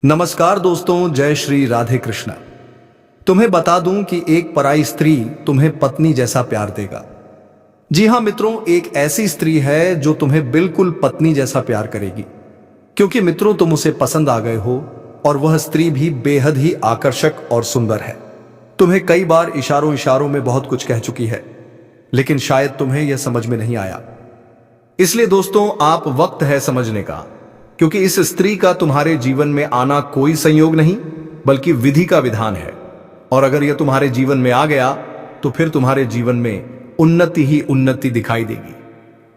नमस्कार दोस्तों, जय श्री राधे कृष्णा। तुम्हें बता दूं कि एक पराई स्त्री तुम्हें पत्नी जैसा प्यार देगा। जी हां मित्रों, एक ऐसी स्त्री है जो तुम्हें बिल्कुल पत्नी जैसा प्यार करेगी, क्योंकि मित्रों तुम उसे पसंद आ गए हो और वह स्त्री भी बेहद ही आकर्षक और सुंदर है। तुम्हें कई बार इशारों इशारों में बहुत कुछ कह चुकी है, लेकिन शायद तुम्हें यह समझ में नहीं आया। इसलिए दोस्तों, आप वक्त है समझने का, क्योंकि इस स्त्री का तुम्हारे जीवन में आना कोई संयोग नहीं बल्कि विधि का विधान है। और अगर यह तुम्हारे जीवन में आ गया तो फिर तुम्हारे जीवन में उन्नति ही उन्नति दिखाई देगी।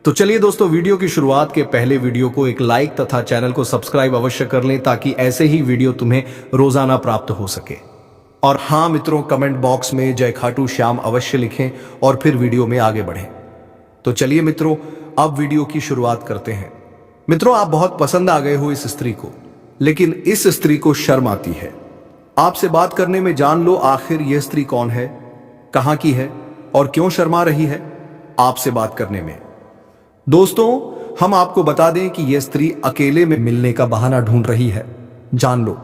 तो चलिए दोस्तों, वीडियो की शुरुआत के पहले वीडियो को एक लाइक तथा चैनल को सब्सक्राइब अवश्य कर लें, ताकि ऐसे ही वीडियो तुम्हें रोजाना प्राप्त हो सके। और हां मित्रों, कमेंट बॉक्स में जय खाटू श्याम अवश्य लिखें और फिर वीडियो में आगे बढ़ें। तो चलिए मित्रों, अब वीडियो की शुरुआत करते हैं। मित्रों, आप बहुत पसंद आ गए हो इस स्त्री को, लेकिन इस स्त्री को शर्म आती है आपसे बात करने में। जान लो आखिर यह स्त्री कौन है, कहां की है और क्यों शर्मा रही है आपसे बात करने में। दोस्तों, हम आपको बता दें कि यह स्त्री अकेले में मिलने का बहाना ढूंढ रही है। जान लो,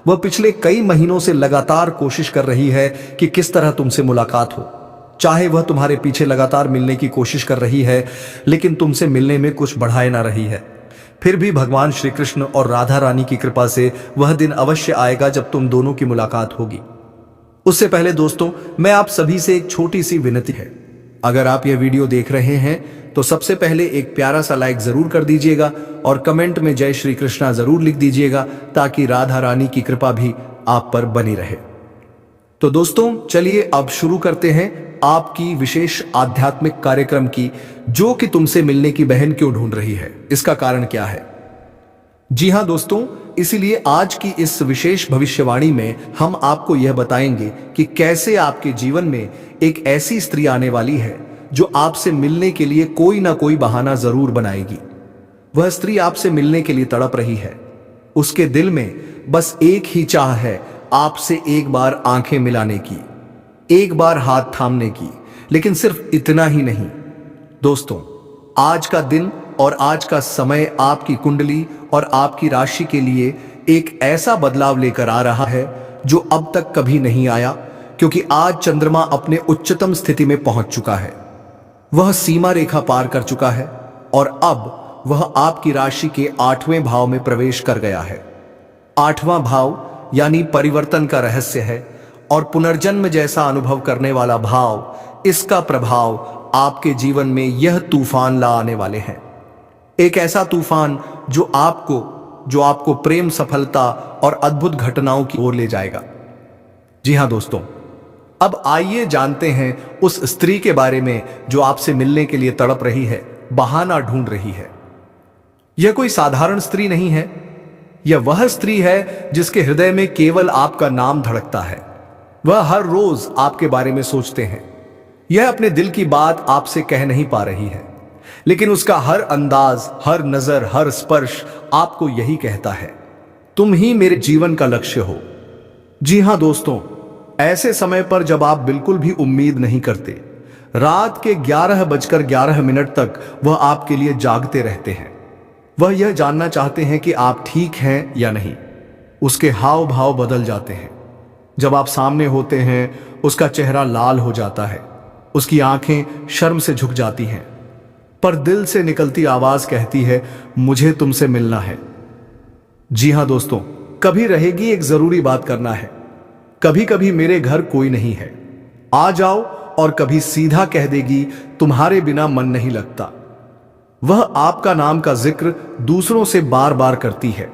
वह पिछले कई महीनों से लगातार कोशिश कर रही है कि किस तरह तुमसे मुलाकात हो। चाहे वह तुम्हारे पीछे लगातार मिलने की कोशिश कर रही है, लेकिन तुमसे मिलने में कुछ बढ़ाए ना रही है। फिर भी भगवान श्री कृष्ण और राधा रानी की कृपा से वह दिन अवश्य आएगा जब तुम दोनों की मुलाकात होगी। उससे पहले दोस्तों, मैं आप सभी से एक छोटी सी विनती है। अगर आप यह वीडियो देख रहे हैं तो सबसे पहले एक प्यारा सा लाइक जरूर कर दीजिएगा और कमेंट में जय श्री कृष्णा जरूर लिख दीजिएगा, ताकि राधा रानी की कृपा भी आप पर बनी रहे। तो दोस्तों, चलिए अब शुरू करते हैं आपकी विशेष आध्यात्मिक कार्यक्रम की, जो कि तुमसे मिलने की बहन क्यों ढूंढ रही है, इसका कारण क्या है। जी हां दोस्तों, इसीलिए आज की इस विशेष भविष्यवाणी में हम आपको यह बताएंगे कि कैसे आपके जीवन में एक ऐसी स्त्री आने वाली है जो आपसे मिलने के लिए कोई ना कोई बहाना जरूर बनाएगी। वह स्त्री आपसे मिलने के लिए तड़प रही है। उसके दिल में बस एक ही चाह है, आपसे एक बार आंखें मिलाने की, एक बार हाथ थामने की। लेकिन सिर्फ इतना ही नहीं दोस्तों, आज का दिन और आज का समय आपकी कुंडली और आपकी राशि के लिए एक ऐसा बदलाव लेकर आ रहा है जो अब तक कभी नहीं आया, क्योंकि आज चंद्रमा अपने उच्चतम स्थिति में पहुंच चुका है। वह सीमा रेखा पार कर चुका है और अब वह आपकी राशि के 8वें भाव में प्रवेश कर गया है। 8वां भाव यानी परिवर्तन का रहस्य है और पुनर्जन्म जैसा अनुभव करने वाला भाव। इसका प्रभाव आपके जीवन में यह तूफान ला आने वाले हैं। एक ऐसा तूफान जो आपको प्रेम, सफलता और अद्भुत घटनाओं की ओर ले जाएगा। जी हां दोस्तों, अब आइए जानते हैं उस स्त्री के बारे में जो आपसे मिलने के लिए तड़प रही है, बहाना ढूंढ रही है। यह कोई साधारण स्त्री नहीं है। यह वह स्त्री है जिसके हृदय में केवल आपका नाम धड़कता है। वह हर रोज आपके बारे में सोचते हैं। यह अपने दिल की बात आपसे कह नहीं पा रही है, लेकिन उसका हर अंदाज, हर नजर, हर स्पर्श आपको यही कहता है, तुम ही मेरे जीवन का लक्ष्य हो। जी हां दोस्तों, ऐसे समय पर जब आप बिल्कुल भी उम्मीद नहीं करते, रात के 11:11 तक वह आपके लिए जागते रहते हैं। वह यह जानना चाहते हैं कि आप ठीक हैं या नहीं। उसके हाव भाव बदल जाते हैं। जब आप सामने होते हैं, उसका चेहरा लाल हो जाता है, उसकी आंखें शर्म से झुक जाती हैं, पर दिल से निकलती आवाज कहती है, मुझे तुमसे मिलना है। जी हां दोस्तों, कभी रहेगी एक जरूरी बात करना है, कभी कभी मेरे घर कोई नहीं है, आ जाओ, और कभी सीधा कह देगी, तुम्हारे बिना मन नहीं लगता। वह आपका नाम का जिक्र दूसरों से बार बार करती है।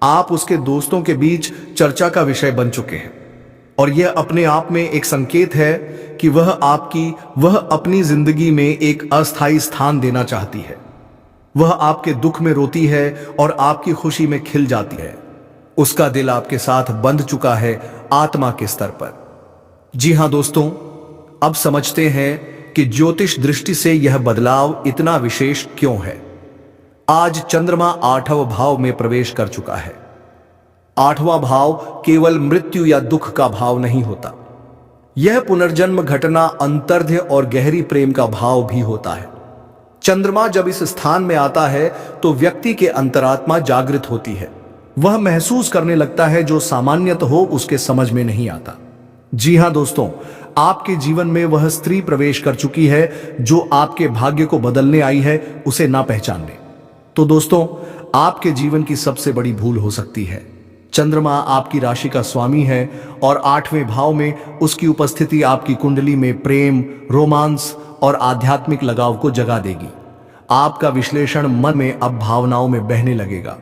आप उसके दोस्तों के बीच चर्चा का विषय बन चुके हैं और यह अपने आप में एक संकेत है कि वह अपनी जिंदगी में एक अस्थायी स्थान देना चाहती है। वह आपके दुख में रोती है और आपकी खुशी में खिल जाती है। उसका दिल आपके साथ बंध चुका है आत्मा के स्तर पर। जी हां दोस्तों, अब समझते हैं कि ज्योतिष दृष्टि से यह बदलाव इतना विशेष क्यों है। आज चंद्रमा 8वें भाव में प्रवेश कर चुका है। 8वां भाव केवल मृत्यु या दुख का भाव नहीं होता। यह पुनर्जन्म, घटना, अंतर्ध्य और गहरी प्रेम का भाव भी होता है। चंद्रमा जब इस स्थान में आता है तो व्यक्ति के अंतरात्मा जागृत होती है। वह महसूस करने लगता है जो सामान्यतः हो उसके समझ में नहीं आता। जी हां दोस्तों, आपके जीवन में वह स्त्री प्रवेश कर चुकी है जो आपके भाग्य को बदलने आई है, उसे ना पहचानने। तो दोस्तों, आपके जीवन की सबसे बड़ी भूल हो सकती है। चंद्रमा आपकी राशि का स्वामी है और 8वें भाव में उसकी उपस्थिति आपकी कुंडली में प्रेम, रोमांस और आध्यात्मिक लगाव को जगा देगी। आपका विश्लेषण मन में अब भावनाओं में बहने लगेगा।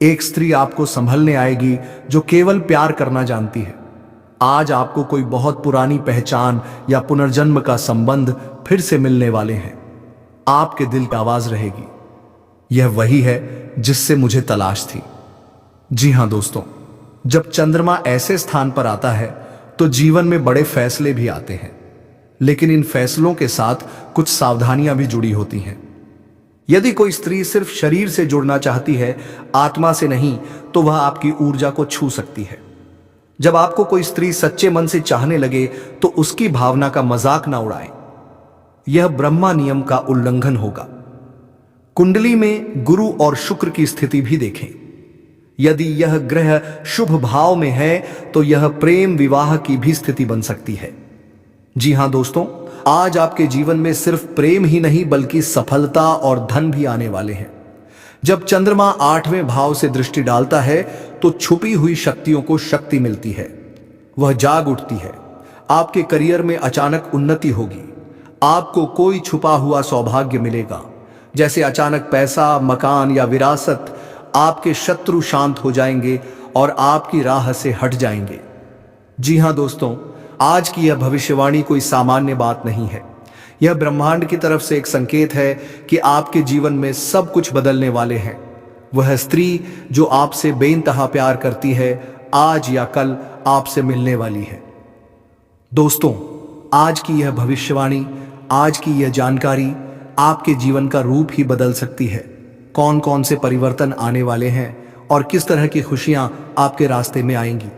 एक स्त्री आपको संभलने आएगी जो केवल प्यार करना जानती है। आज आपको कोई बहुत पुरानी पहचान या पुनर्जन्म का संबंध फिर से मिलने वाले हैं। आपके दिल की आवाज रहेगी, यह वही है जिससे मुझे तलाश थी। जी हां दोस्तों, जब चंद्रमा ऐसे स्थान पर आता है तो जीवन में बड़े फैसले भी आते हैं, लेकिन इन फैसलों के साथ कुछ सावधानियां भी जुड़ी होती हैं। यदि कोई स्त्री सिर्फ शरीर से जुड़ना चाहती है, आत्मा से नहीं, तो वह आपकी ऊर्जा को छू सकती है। जब आपको कोई स्त्री सच्चे मन से चाहने लगे तो उसकी भावना का मजाक ना उड़ाएं। यह ब्रह्मा नियम का उल्लंघन होगा। कुंडली में गुरु और शुक्र की स्थिति भी देखें। यदि यह ग्रह शुभ भाव में है तो यह प्रेम विवाह की भी स्थिति बन सकती है। जी हां दोस्तों, आज आपके जीवन में सिर्फ प्रेम ही नहीं बल्कि सफलता और धन भी आने वाले हैं। जब चंद्रमा 8वें भाव से दृष्टि डालता है तो छुपी हुई शक्तियों को शक्ति मिलती है, वह जाग उठती है। आपके करियर में अचानक उन्नति होगी। आपको कोई छुपा हुआ सौभाग्य मिलेगा, जैसे अचानक पैसा, मकान या विरासत। आपके शत्रु शांत हो जाएंगे और आपकी राह से हट जाएंगे। जी हां दोस्तों, आज की यह भविष्यवाणी कोई सामान्य बात नहीं है। यह ब्रह्मांड की तरफ से एक संकेत है कि आपके जीवन में सब कुछ बदलने वाले हैं। वह स्त्री जो आपसे बेइंतहा प्यार करती है, आज या कल आपसे मिलने वाली है। दोस्तों, आज की यह भविष्यवाणी, आज की यह जानकारी आपके जीवन का रूप ही बदल सकती है। कौन कौन से परिवर्तन आने वाले हैं और किस तरह की खुशियां आपके रास्ते में आएंगी,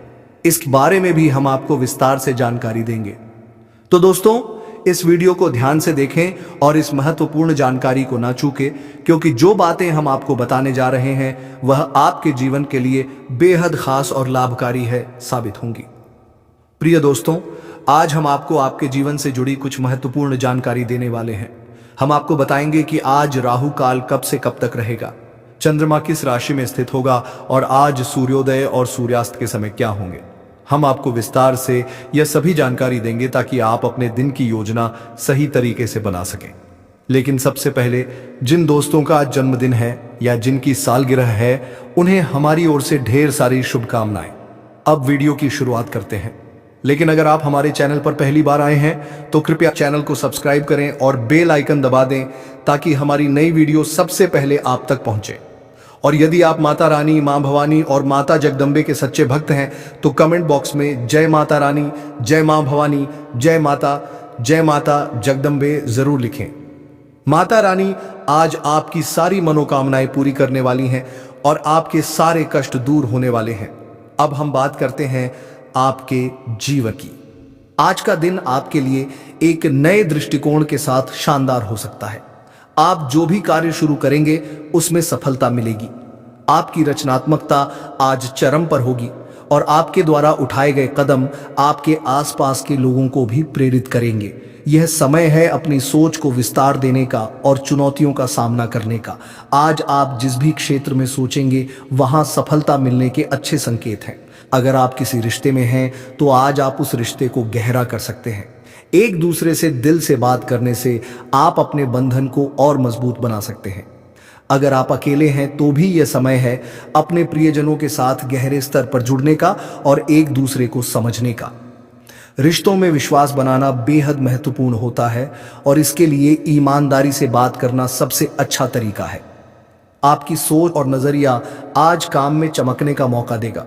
इस बारे में भी हम आपको विस्तार से जानकारी देंगे। तो दोस्तों, इस वीडियो को ध्यान से देखें और इस महत्वपूर्ण जानकारी को ना चूकें, क्योंकि जो बातें हम आपको बताने जा रहे हैं वह आपके जीवन के लिए बेहद खास और लाभकारी है साबित होंगी। प्रिय दोस्तों, आज हम आपको आपके जीवन से जुड़ी कुछ महत्वपूर्ण जानकारी देने वाले हैं। हम आपको बताएंगे कि आज राहु काल कब से कब तक रहेगा, चंद्रमा किस राशि में स्थित होगा और आज सूर्योदय और सूर्यास्त के समय क्या होंगे। हम आपको विस्तार से यह सभी जानकारी देंगे ताकि आप अपने दिन की योजना सही तरीके से बना सकें। लेकिन सबसे पहले, जिन दोस्तों का आज जन्मदिन है या जिनकी सालगिरह है, उन्हें हमारी ओर से ढेर सारी शुभकामनाएं। अब वीडियो की शुरुआत करते हैं। लेकिन अगर आप हमारे चैनल पर पहली बार आए हैं तो कृपया चैनल को सब्सक्राइब करें और बेल आइकन दबा दें ताकि हमारी नई वीडियो सबसे पहले आप तक पहुंचे। और यदि आप माता रानी, मां भवानी और माता जगदम्बे के सच्चे भक्त हैं तो कमेंट बॉक्स में जय माता रानी, जय मां भवानी, जय माता जगदम्बे जरूर लिखें। माता रानी आज आपकी सारी मनोकामनाएं पूरी करने वाली हैं और आपके सारे कष्ट दूर होने वाले हैं। अब हम बात करते हैं आपके जीवन की। आज का दिन आपके लिए एक नए दृष्टिकोण के साथ शानदार हो सकता है। आप जो भी कार्य शुरू करेंगे उसमें सफलता मिलेगी। आपकी रचनात्मकता आज चरम पर होगी और आपके द्वारा उठाए गए कदम आपके आसपास के लोगों को भी प्रेरित करेंगे। यह समय है अपनी सोच को विस्तार देने का और चुनौतियों का सामना करने का। आज आप जिस भी क्षेत्र में सोचेंगे वहां सफलता मिलने के अच्छे संकेत हैं। अगर आप किसी रिश्ते में हैं तो आज आप उस रिश्ते को गहरा कर सकते हैं। एक दूसरे से दिल से बात करने से आप अपने बंधन को और मजबूत बना सकते हैं। अगर आप अकेले हैं तो भी यह समय है अपने प्रियजनों के साथ गहरे स्तर पर जुड़ने का और एक दूसरे को समझने का। रिश्तों में विश्वास बनाना बेहद महत्वपूर्ण होता है और इसके लिए ईमानदारी से बात करना सबसे अच्छा तरीका है। आपकी सोच और नजरिया आज काम में चमकने का मौका देगा।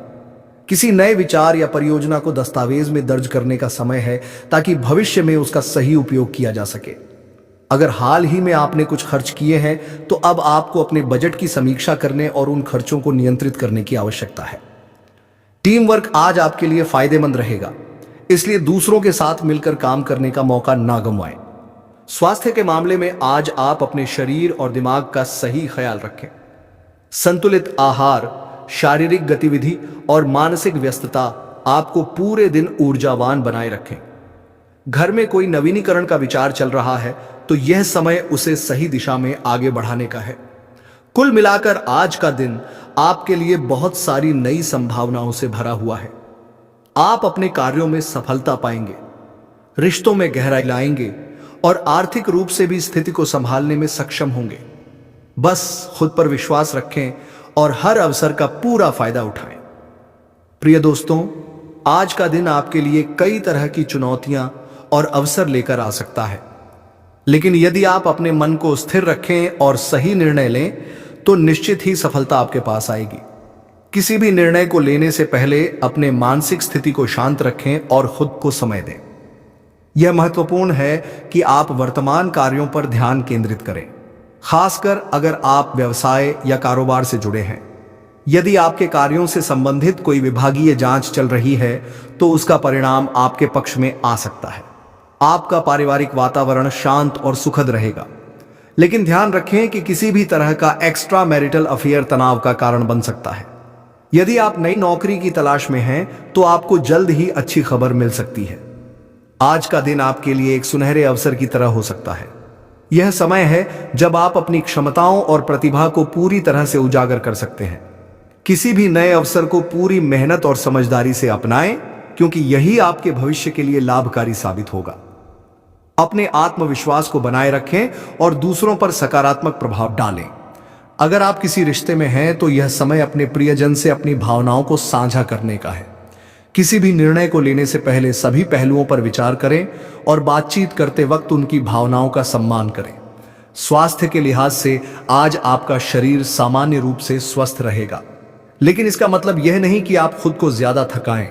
किसी नए विचार या परियोजना को दस्तावेज में दर्ज करने का समय है ताकि भविष्य में उसका सही उपयोग किया जा सके। अगर हाल ही में आपने कुछ खर्च किए हैं तो अब आपको अपने बजट की समीक्षा करने और उन खर्चों को नियंत्रित करने की आवश्यकता है। टीम वर्क आज आपके लिए फायदेमंद रहेगा, इसलिए दूसरों के साथ मिलकर काम करने का मौका ना गंवाएं। स्वास्थ्य के मामले में आज आप अपने शरीर और दिमाग का सही ख्याल रखें। संतुलित आहार, शारीरिक गतिविधि और मानसिक व्यस्तता आपको पूरे दिन ऊर्जावान बनाए रखें। घर में कोई नवीनीकरण का विचार चल रहा है तो यह समय उसे सही दिशा में आगे बढ़ाने का है। कुल मिलाकर आज का दिन आपके लिए बहुत सारी नई संभावनाओं से भरा हुआ है। आप अपने कार्यों में सफलता पाएंगे, रिश्तों में गहराई लाएंगे और आर्थिक रूप से भी स्थिति को संभालने में सक्षम होंगे। बस खुद पर विश्वास रखें और हर अवसर का पूरा फायदा उठाएं। प्रिय दोस्तों, आज का दिन आपके लिए कई तरह की चुनौतियां और अवसर लेकर आ सकता है, लेकिन यदि आप अपने मन को स्थिर रखें और सही निर्णय लें तो निश्चित ही सफलता आपके पास आएगी। किसी भी निर्णय को लेने से पहले अपने मानसिक स्थिति को शांत रखें और खुद को समय दें। यह महत्वपूर्ण है कि आप वर्तमान कार्यों पर ध्यान केंद्रित करें, खासकर अगर आप व्यवसाय या कारोबार से जुड़े हैं। यदि आपके कार्यों से संबंधित कोई विभागीय जांच चल रही है तो उसका परिणाम आपके पक्ष में आ सकता है। आपका पारिवारिक वातावरण शांत और सुखद रहेगा, लेकिन ध्यान रखें कि किसी भी तरह का एक्स्ट्रा मैरिटल अफेयर तनाव का कारण बन सकता है। यदि आप नई नौकरी की तलाश में हैं तो आपको जल्द ही अच्छी खबर मिल सकती है। आज का दिन आपके लिए एक सुनहरे अवसर की तरह हो सकता है। यह समय है जब आप अपनी क्षमताओं और प्रतिभा को पूरी तरह से उजागर कर सकते हैं। किसी भी नए अवसर को पूरी मेहनत और समझदारी से अपनाएं, क्योंकि यही आपके भविष्य के लिए लाभकारी साबित होगा। अपने आत्मविश्वास को बनाए रखें और दूसरों पर सकारात्मक प्रभाव डालें। अगर आप किसी रिश्ते में हैं तो यह समय अपने प्रियजन से अपनी भावनाओं को साझा करने का है। किसी भी निर्णय को लेने से पहले सभी पहलुओं पर विचार करें और बातचीत करते वक्त उनकी भावनाओं का सम्मान करें। स्वास्थ्य के लिहाज से आज आपका शरीर सामान्य रूप से स्वस्थ रहेगा, लेकिन इसका मतलब यह नहीं कि आप खुद को ज्यादा थकाएं।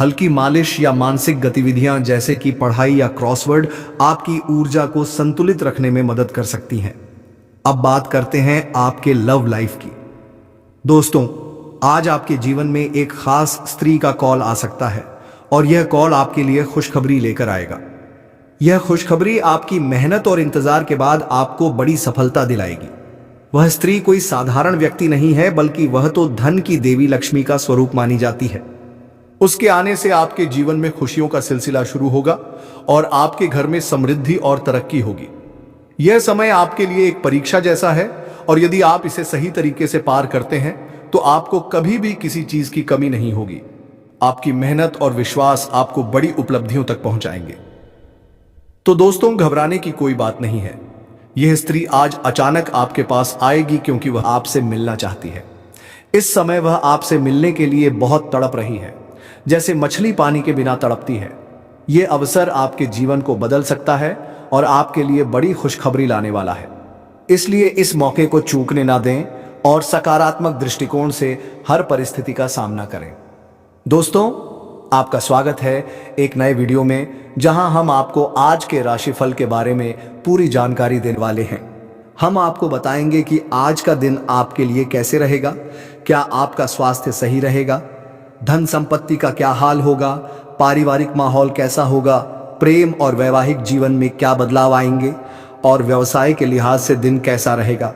हल्की मालिश या मानसिक गतिविधियां जैसे कि पढ़ाई या क्रॉसवर्ड आपकी ऊर्जा को संतुलित रखने में मदद कर सकती हैं। अब बात करते हैं आपके लव लाइफ की। दोस्तों, आज आपके जीवन में एक खास स्त्री का कॉल आ सकता है और यह कॉल आपके लिए खुशखबरी लेकर आएगा। यह खुशखबरी आपकी मेहनत और इंतजार के बाद आपको बड़ी सफलता दिलाएगी। वह स्त्री कोई साधारण व्यक्ति नहीं है, बल्कि वह तो धन की देवी लक्ष्मी का स्वरूप मानी जाती है। उसके आने से आपके जीवन में खुशियों का सिलसिला शुरू होगा और आपके घर में समृद्धि और तरक्की होगी। यह समय आपके लिए एक परीक्षा जैसा है और यदि आप इसे सही तरीके से पार करते हैं तो आपको कभी भी किसी चीज की कमी नहीं होगी। आपकी मेहनत और विश्वास आपको बड़ी उपलब्धियों तक पहुंचाएंगे। तो दोस्तों, घबराने की कोई बात नहीं है। यह स्त्री आज अचानक आपके पास आएगी क्योंकि वह आपसे मिलना चाहती है। इस समय वह आपसे मिलने के लिए बहुत तड़प रही है, जैसे मछली पानी के बिना तड़पती है। यह अवसर आपके जीवन को बदल सकता है और आपके लिए बड़ी खुशखबरी लाने वाला है। इसलिए इस मौके को चूकने ना दें और सकारात्मक दृष्टिकोण से हर परिस्थिति का सामना करें। दोस्तों, आपका स्वागत है एक नए वीडियो में, जहां हम आपको आज के राशिफल के बारे में पूरी जानकारी देने वाले हैं। हम आपको बताएंगे कि आज का दिन आपके लिए कैसे रहेगा, क्या आपका स्वास्थ्य सही रहेगा, धन संपत्ति का क्या हाल होगा, पारिवारिक माहौल कैसा होगा, प्रेम और वैवाहिक जीवन में क्या बदलाव आएंगे और व्यवसाय के लिहाज से दिन कैसा रहेगा।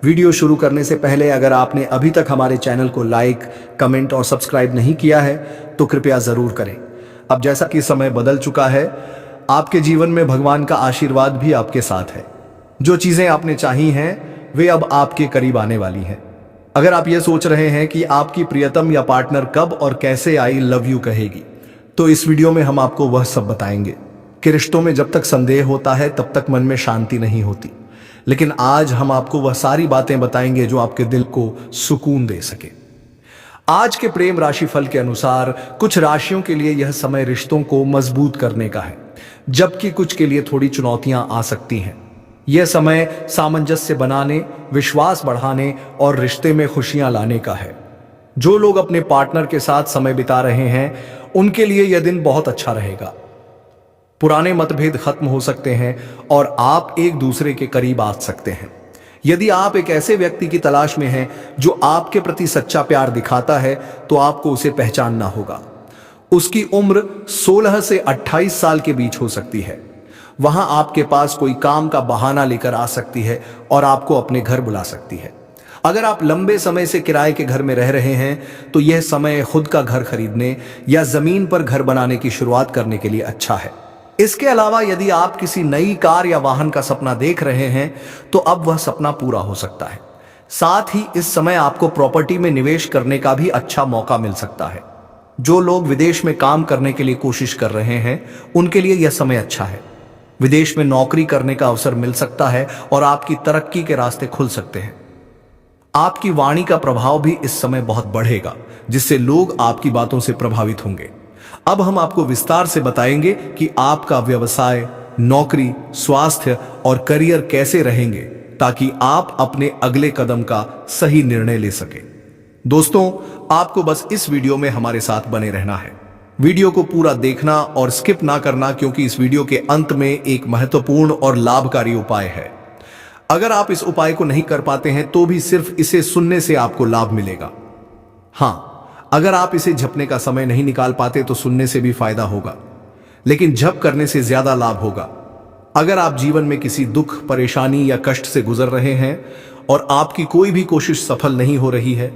वीडियो शुरू करने से पहले अगर आपने अभी तक हमारे चैनल को लाइक, कमेंट और सब्सक्राइब नहीं किया है तो कृपया जरूर करें। अब जैसा कि समय बदल चुका है, आपके जीवन में भगवान का आशीर्वाद भी आपके साथ है। जो चीजें आपने चाही हैं वे अब आपके करीब आने वाली हैं। अगर आप ये सोच रहे हैं कि आपकी प्रियतम या पार्टनर कब और कैसे आई लव यू कहेगी, तो इस वीडियो में हम आपको वह सब बताएंगे कि रिश्तों में जब तक संदेह होता है तब तक मन में शांति नहीं होती। लेकिन आज हम आपको वह सारी बातें बताएंगे जो आपके दिल को सुकून दे सके। आज के प्रेम राशिफल के अनुसार कुछ राशियों के लिए यह समय रिश्तों को मजबूत करने का है, जबकि कुछ के लिए थोड़ी चुनौतियां आ सकती हैं। यह समय सामंजस्य बनाने, विश्वास बढ़ाने और रिश्ते में खुशियां लाने का है। जो लोग अपने पार्टनर के साथ समय बिता रहे हैं उनके लिए यह दिन बहुत अच्छा रहेगा। पुराने मतभेद खत्म हो सकते हैं और आप एक दूसरे के करीब आ सकते हैं। यदि आप एक ऐसे व्यक्ति की तलाश में हैं जो आपके प्रति सच्चा प्यार दिखाता है तो आपको उसे पहचानना होगा। उसकी उम्र 16 से 28 साल के बीच हो सकती है। वहां आपके पास कोई काम का बहाना लेकर आ सकती है और आपको अपने घर बुला सकती है। अगर आप लंबे समय से किराए के घर में रह रहे हैं तो यह समय खुद का घर खरीदने या जमीन पर घर बनाने की शुरुआत करने के लिए अच्छा है। इसके अलावा यदि आप किसी नई कार या वाहन का सपना देख रहे हैं तो अब वह सपना पूरा हो सकता है। साथ ही इस समय आपको प्रॉपर्टी में निवेश करने का भी अच्छा मौका मिल सकता है। जो लोग विदेश में काम करने के लिए कोशिश कर रहे हैं उनके लिए यह समय अच्छा है। विदेश में नौकरी करने का अवसर मिल सकता है और आपकी तरक्की के रास्ते खुल सकते हैं। आपकी वाणी का प्रभाव भी इस समय बहुत बढ़ेगा, जिससे लोग आपकी बातों से प्रभावित होंगे। अब हम आपको विस्तार से बताएंगे कि आपका व्यवसाय, नौकरी, स्वास्थ्य और करियर कैसे रहेंगे ताकि आप अपने अगले कदम का सही निर्णय ले सकें। दोस्तों, आपको बस इस वीडियो में हमारे साथ बने रहना है। वीडियो को पूरा देखना और स्किप ना करना, क्योंकि इस वीडियो के अंत में एक महत्वपूर्ण और लाभकारी उपाय है। अगर आप इस उपाय को नहीं कर पाते हैं तो भी सिर्फ इसे सुनने से आपको लाभ मिलेगा। हां, अगर आप इसे जपने का समय नहीं निकाल पाते तो सुनने से भी फायदा होगा, लेकिन जप करने से ज्यादा लाभ होगा। अगर आप जीवन में किसी दुख, परेशानी या कष्ट से गुजर रहे हैं और आपकी कोई भी कोशिश सफल नहीं हो रही है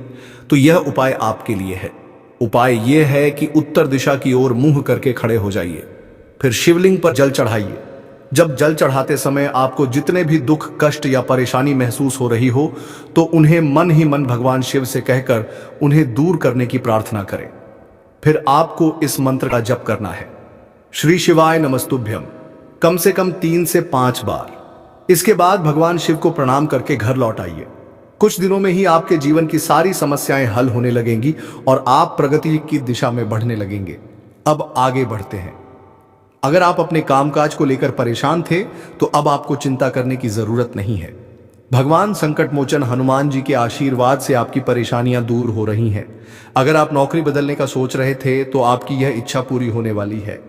तो यह उपाय आपके लिए है। उपाय यह है कि उत्तर दिशा की ओर मुंह करके खड़े हो जाइए, फिर शिवलिंग पर जल चढ़ाइए। जब जल चढ़ाते समय आपको जितने भी दुख, कष्ट या परेशानी महसूस हो रही हो तो उन्हें मन ही मन भगवान शिव से कहकर उन्हें दूर करने की प्रार्थना करें। फिर आपको इस मंत्र का जप करना है, श्री शिवाय नमस्तुभ्यम, कम से कम 3 से 5 बार। इसके बाद भगवान शिव को प्रणाम करके घर लौट आइए। कुछ दिनों में ही आपके जीवन की सारी समस्याएं हल होने लगेंगी और आप प्रगति की दिशा में बढ़ने लगेंगे। अब आगे बढ़ते हैं। अगर आप अपने कामकाज को लेकर परेशान थे तो अब आपको चिंता करने की जरूरत नहीं है। भगवान संकट मोचन हनुमान जी के आशीर्वाद से आपकी परेशानियां दूर हो रही हैं। अगर आप नौकरी बदलने का सोच रहे थे तो आपकी यह इच्छा पूरी होने वाली है।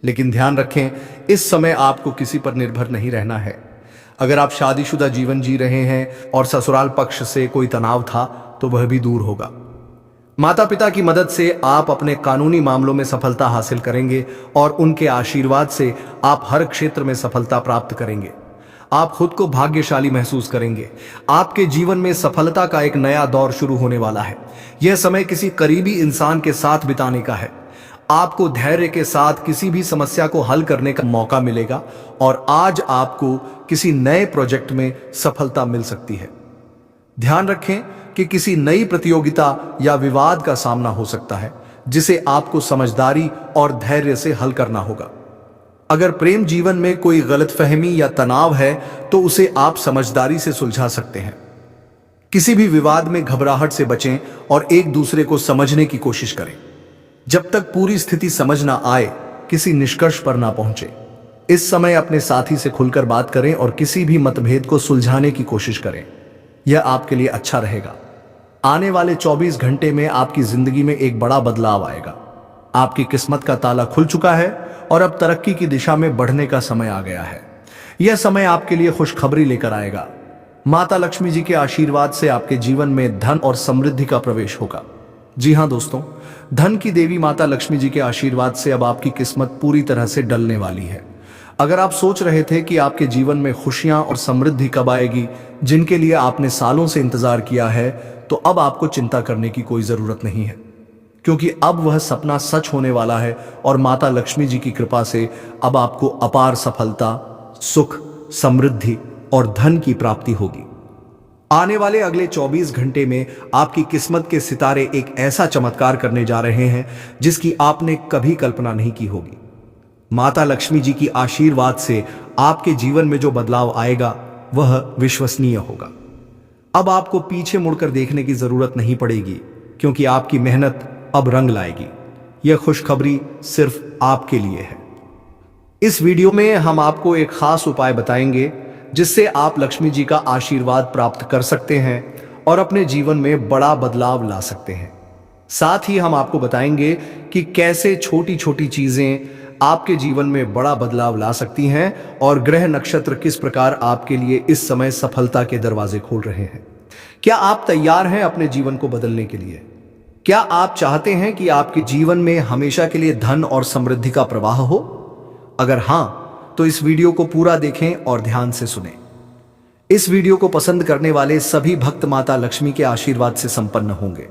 लेकिन ध्यान रखें, इस समय आपको किसी पर निर्भर नहीं रहना है। अगर आप शादीशुदा जीवन जी रहे हैं और ससुराल पक्ष से कोई तनाव था तो वह भी दूर होगा। माता पिता की मदद से आप अपने कानूनी मामलों में सफलता हासिल करेंगे और उनके आशीर्वाद से आप हर क्षेत्र में सफलता प्राप्त करेंगे। आप खुद को भाग्यशाली महसूस करेंगे। आपके जीवन में सफलता का एक नया दौर शुरू होने वाला है। यह समय किसी करीबी इंसान के साथ बिताने का है। आपको धैर्य के साथ किसी भी समस्या को हल करने का मौका मिलेगा और आज आपको किसी नए प्रोजेक्ट में सफलता मिल सकती है। ध्यान रखें कि किसी नई प्रतियोगिता या विवाद का सामना हो सकता है, जिसे आपको समझदारी और धैर्य से हल करना होगा। अगर प्रेम जीवन में कोई गलतफहमी या तनाव है तो उसे आप समझदारी से सुलझा सकते हैं। किसी भी विवाद में घबराहट से बचें और एक दूसरे को समझने की कोशिश करें। जब तक पूरी स्थिति समझ ना आए, किसी निष्कर्ष पर ना पहुंचे। इस समय अपने साथी से खुलकर बात करें और किसी भी मतभेद को सुलझाने की कोशिश करें। यह आपके लिए अच्छा रहेगा। आने वाले 24 घंटे में आपकी जिंदगी में एक बड़ा बदलाव आएगा। आपकी किस्मत का ताला खुल चुका है और अब तरक्की की दिशा में बढ़ने का समय आ गया है। यह समय आपके लिए खुशखबरी लेकर आएगा। माता लक्ष्मी जी के आशीर्वाद से आपके जीवन में धन और समृद्धि का प्रवेश होगा। जी हां दोस्तों, धन की देवी माता लक्ष्मी जी के आशीर्वाद से अब आपकी किस्मत पूरी तरह से डलने वाली है। अगर आप सोच रहे थे कि आपके जीवन में खुशियां और समृद्धि कब आएगी, जिनके लिए आपने सालों से इंतजार किया है, तो अब आपको चिंता करने की कोई जरूरत नहीं है, क्योंकि अब वह सपना सच होने वाला है और माता लक्ष्मी जी की कृपा से अब आपको अपार सफलता, सुख, समृद्धि और धन की प्राप्ति होगी। आने वाले अगले 24 घंटे में आपकी किस्मत के सितारे एक ऐसा चमत्कार करने जा रहे हैं जिसकी आपने कभी कल्पना नहीं की होगी। माता लक्ष्मी जी की आशीर्वाद से आपके जीवन में जो बदलाव आएगा वह विश्वसनीय होगा। अब आपको पीछे मुड़कर देखने की जरूरत नहीं पड़ेगी, क्योंकि आपकी मेहनत अब रंग लाएगी। यह खुशखबरी सिर्फ आपके लिए है। इस वीडियो में हम आपको एक खास उपाय बताएंगे जिससे आप लक्ष्मी जी का आशीर्वाद प्राप्त कर सकते हैं और अपने जीवन में बड़ा बदलाव ला सकते हैं। साथ ही हम आपको बताएंगे कि कैसे छोटी छोटी चीजें आपके जीवन में बड़ा बदलाव ला सकती हैं और ग्रह नक्षत्र किस प्रकार आपके लिए इस समय सफलता के दरवाजे खोल रहे हैं। क्या आप तैयार हैं अपने जीवन को बदलने के लिए? क्या आप चाहते हैं कि आपके जीवन में हमेशा के लिए धन और समृद्धि का प्रवाह हो? अगर हां, तो इस वीडियो को पूरा देखें और ध्यान से सुनें। इस वीडियो को पसंद करने वाले सभी भक्त माता लक्ष्मी के आशीर्वाद से संपन्न होंगे।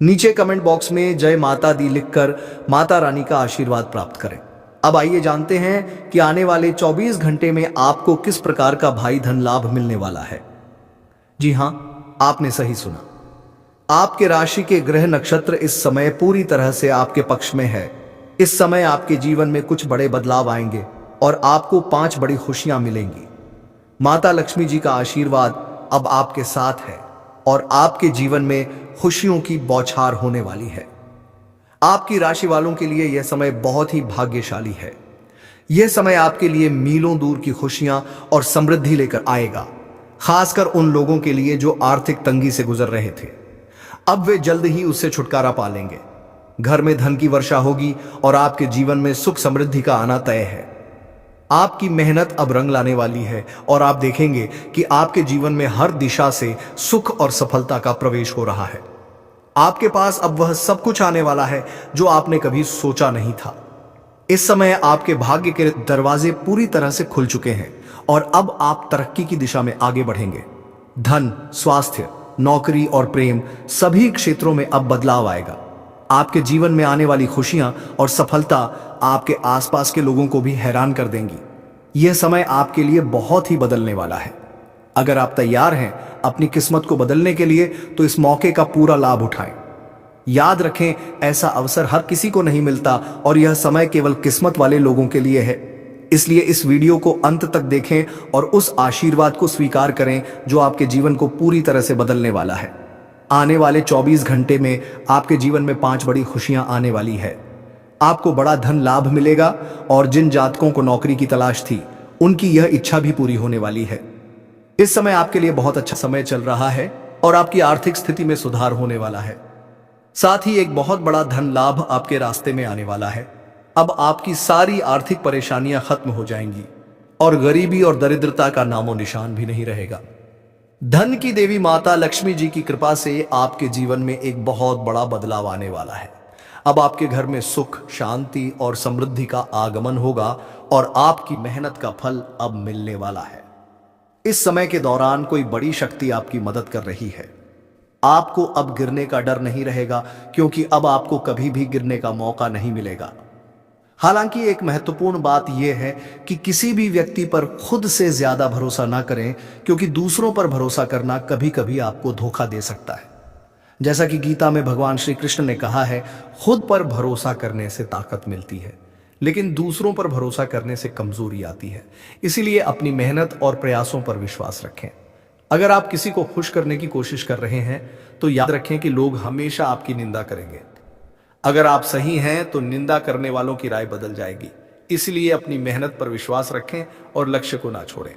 नीचे कमेंट बॉक्स में जय माता दी लिखकर माता रानी का आशीर्वाद प्राप्त करें। अब आइए जानते हैं कि आने वाले 24 घंटे में आपको किस प्रकार का भाई धन लाभ मिलने वाला है। जी हां, आपने सही सुना। आपके राशि के ग्रह नक्षत्र इस समय पूरी तरह से आपके पक्ष में है। इस समय आपके जीवन में कुछ बड़े बदलाव आएंगे और आपको 5 बड़ी खुशियां मिलेंगी। माता लक्ष्मी जी का आशीर्वाद अब आपके साथ है और आपके जीवन में खुशियों की बौछार होने वाली है। आपकी राशि वालों के लिए यह समय बहुत ही भाग्यशाली है। यह समय आपके लिए मीलों दूर की खुशियां और समृद्धि लेकर आएगा, खासकर उन लोगों के लिए जो आर्थिक तंगी से गुजर रहे थे। अब वे जल्द ही उससे छुटकारा पा लेंगे। घर में धन की वर्षा होगी और आपके जीवन में सुख समृद्धि का आना तय है। आपकी मेहनत अब रंग लाने वाली है और आप देखेंगे कि आपके जीवन में हर दिशा से सुख और सफलता का प्रवेश हो रहा है। आपके पास अब वह सब कुछ आने वाला है जो आपने कभी सोचा नहीं था। इस समय आपके भाग्य के दरवाजे पूरी तरह से खुल चुके हैं और अब आप तरक्की की दिशा में आगे बढ़ेंगे। धन, स्वास्थ्य, नौकरी और प्रेम सभी क्षेत्रों में अब बदलाव आएगा। आपके जीवन में आने वाली खुशियां और सफलता आपके आसपास के लोगों को भी हैरान कर देंगी। यह समय आपके लिए बहुत ही बदलने वाला है। अगर आप तैयार हैं अपनी किस्मत को बदलने के लिए तो इस मौके का पूरा लाभ उठाएं। याद रखें, ऐसा अवसर हर किसी को नहीं मिलता और यह समय केवल किस्मत वाले लोगों के लिए है। इसलिए इस वीडियो को अंत तक देखें और उस आशीर्वाद को स्वीकार करें जो आपके जीवन को पूरी तरह से बदलने वाला है। आने वाले 24 घंटे में आपके जीवन में 5 बड़ी खुशियां आने वाली है। आपको बड़ा धन लाभ मिलेगा और जिन जातकों को नौकरी की तलाश थी उनकी यह इच्छा भी पूरी होने वाली है। इस समय आपके लिए बहुत अच्छा समय चल रहा है और आपकी आर्थिक स्थिति में सुधार होने वाला है। साथ ही एक बहुत बड़ा धन लाभ आपके रास्ते में आने वाला है। अब आपकी सारी आर्थिक परेशानियां खत्म हो जाएंगी और गरीबी और दरिद्रता का नामो निशान भी नहीं रहेगा। धन की देवी माता लक्ष्मी जी की कृपा से आपके जीवन में एक बहुत बड़ा बदलाव आने वाला है। अब आपके घर में सुख, शांति और समृद्धि का आगमन होगा और आपकी मेहनत का फल अब मिलने वाला है। इस समय के दौरान कोई बड़ी शक्ति आपकी मदद कर रही है। आपको अब गिरने का डर नहीं रहेगा क्योंकि अब आपको कभी भी गिरने का मौका नहीं मिलेगा। हालांकि एक महत्वपूर्ण बात यह है कि किसी भी व्यक्ति पर खुद से ज्यादा भरोसा ना करें क्योंकि दूसरों पर भरोसा करना कभी कभी आपको धोखा दे सकता है। जैसा कि गीता में भगवान श्री कृष्ण ने कहा है, खुद पर भरोसा करने से ताकत मिलती है लेकिन दूसरों पर भरोसा करने से कमजोरी आती है। इसीलिए अपनी मेहनत और प्रयासों पर विश्वास रखें। अगर आप किसी को खुश करने की कोशिश कर रहे हैं तो याद रखें कि लोग हमेशा आपकी निंदा करेंगे। अगर आप सही हैं तो निंदा करने वालों की राय बदल जाएगी। इसलिए अपनी मेहनत पर विश्वास रखें और लक्ष्य को ना छोड़ें।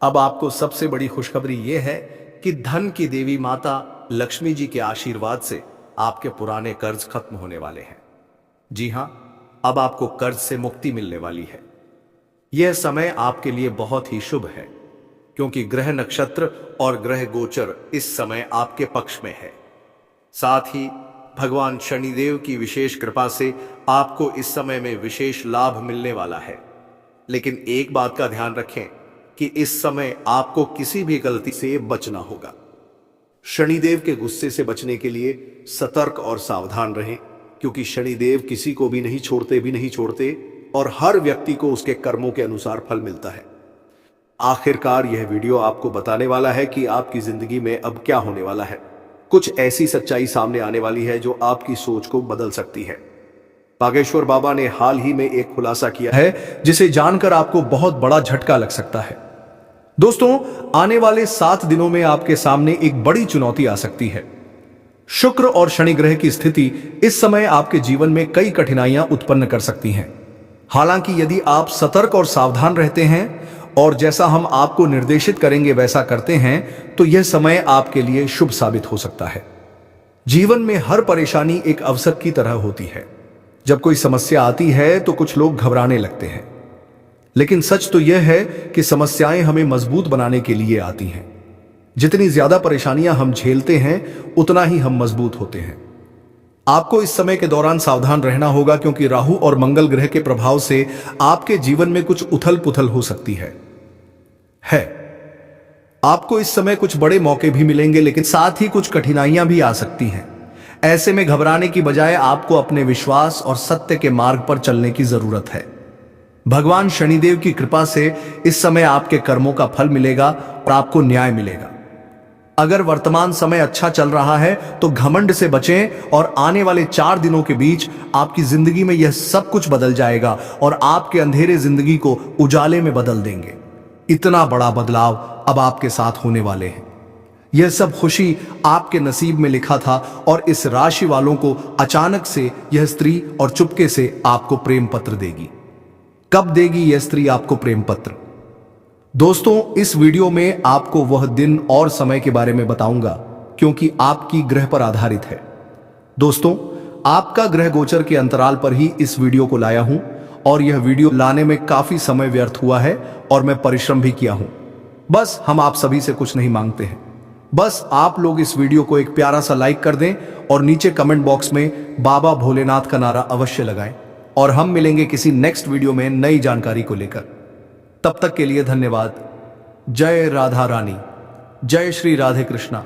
अब आपको सबसे बड़ी खुशखबरी यह है कि धन की देवी माता लक्ष्मी जी के आशीर्वाद से आपके पुराने कर्ज खत्म होने वाले हैं। जी हां, अब आपको कर्ज से मुक्ति मिलने वाली है। यह समय आपके लिए बहुत ही शुभ है क्योंकि ग्रह नक्षत्र और ग्रह गोचर इस समय आपके पक्ष में है। साथ ही भगवान शनिदेव की विशेष कृपा से आपको इस समय में विशेष लाभ मिलने वाला है। लेकिन एक बात का ध्यान रखें कि इस समय आपको किसी भी गलती से बचना होगा। शनिदेव के गुस्से से बचने के लिए सतर्क और सावधान रहें क्योंकि शनिदेव किसी को भी नहीं छोड़ते और हर व्यक्ति को उसके कर्मों के अनुसार फल मिलता है। आखिरकार यह वीडियो आपको बताने वाला है कि आपकी जिंदगी में अब क्या होने वाला है। कुछ ऐसी सच्चाई सामने आने वाली है जो आपकी सोच को बदल सकती है। बागेश्वर बाबा ने हाल ही में एक खुलासा किया है जिसे जानकर आपको बहुत बड़ा झटका लग सकता है। दोस्तों, आने वाले 7 दिनों में आपके सामने एक बड़ी चुनौती आ सकती है। शुक्र और शनि ग्रह की स्थिति इस समय आपके जीवन में कई कठिनाइयां उत्पन्न कर सकती हैं। हालांकि यदि आप सतर्क और सावधान रहते हैं और जैसा हम आपको निर्देशित करेंगे वैसा करते हैं तो यह समय आपके लिए शुभ साबित हो सकता है। जीवन में हर परेशानी एक अवसर की तरह होती है। जब कोई समस्या आती है तो कुछ लोग घबराने लगते हैं, लेकिन सच तो यह है कि समस्याएं हमें मजबूत बनाने के लिए आती हैं। जितनी ज्यादा परेशानियां हम झेलते हैं उतना ही हम मजबूत होते हैं। आपको इस समय के दौरान सावधान रहना होगा क्योंकि राहु और मंगल ग्रह के प्रभाव से आपके जीवन में कुछ उथल पुथल हो सकती है। आपको इस समय कुछ बड़े मौके भी मिलेंगे, लेकिन साथ ही कुछ कठिनाइयां भी आ सकती हैं। ऐसे में घबराने की बजाय आपको अपने विश्वास और सत्य के मार्ग पर चलने की जरूरत है। भगवान शनिदेव की कृपा से इस समय आपके कर्मों का फल मिलेगा और आपको न्याय मिलेगा। अगर वर्तमान समय अच्छा चल रहा है तो घमंड से बचें और आने वाले 4 दिनों के बीच आपकी जिंदगी में यह सब कुछ बदल जाएगा और आपके अंधेरे जिंदगी को उजाले में बदल देंगे। इतना बड़ा बदलाव अब आपके साथ होने वाले हैं। यह सब खुशी आपके नसीब में लिखा था और इस राशि वालों को अचानक से यह स्त्री और चुपके से आपको प्रेम पत्र देगी। कब देगी यह स्त्री आपको प्रेम पत्र? दोस्तों, इस वीडियो में आपको वह दिन और समय के बारे में बताऊंगा क्योंकि आपकी ग्रह पर आधारित है। दोस्तों, आपका ग्रह गोचर के अंतराल पर ही इस वीडियो को लाया हूं और यह वीडियो लाने में काफी समय व्यर्थ हुआ है और मैं परिश्रम भी किया हूं। बस हम आप सभी से कुछ नहीं मांगते हैं, बस आप लोग इस वीडियो को एक प्यारा सा लाइक कर दें और नीचे कमेंट बॉक्स में बाबा भोलेनाथ का नारा अवश्य लगाएं। और हम मिलेंगे किसी नेक्स्ट वीडियो में नई जानकारी को लेकर। तब तक के लिए धन्यवाद। जय राधा रानी, जय श्री राधे कृष्णा।